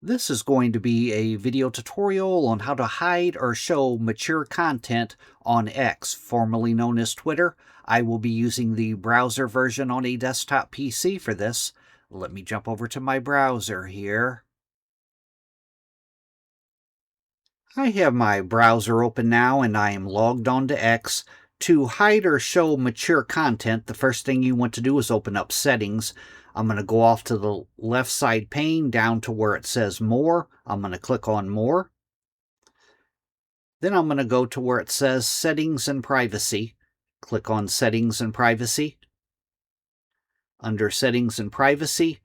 This is going to be a video tutorial on how to hide or show mature content on X, formerly known as Twitter. I will be using the browser version on a desktop PC for this. Let me jump over to my browser here. I have my browser open now and I am logged on to X. To hide or show mature content, the first thing you want to do is open up Settings. I'm going to go off to the left side pane down to where it says More. I'm going to click on More. Then I'm going to go to where it says Settings and Privacy. Click on Settings and Privacy. Under Settings and Privacy,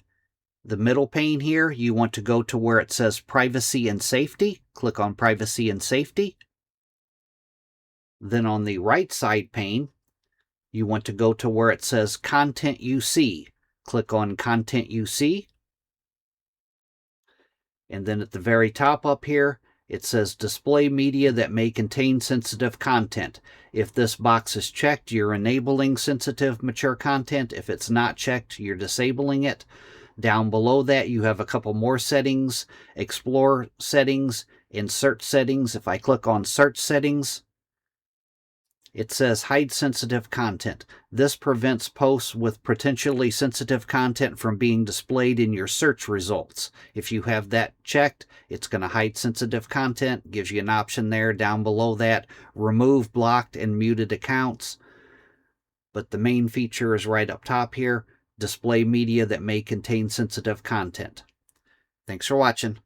the middle pane here, you want to go to where it says Privacy and Safety. Click on Privacy and Safety. Then on the right side pane, you want to go to where it says Content You See. Click on Content You See. And then at the very top up here, it says Display Media that may contain sensitive content. If this box is checked, you're enabling sensitive mature content. If it's not checked, you're disabling it. Down below that, you have a couple more settings. Explore Settings, Insert Settings. If I click on Search Settings, it says Hide Sensitive Content. This prevents posts with potentially sensitive content from being displayed in your search results. If you have that checked, it's going to hide sensitive content. Gives you an option there down below that. Remove blocked and muted accounts. But the main feature is right up top here. Display media that may contain sensitive content. Thanks for watching.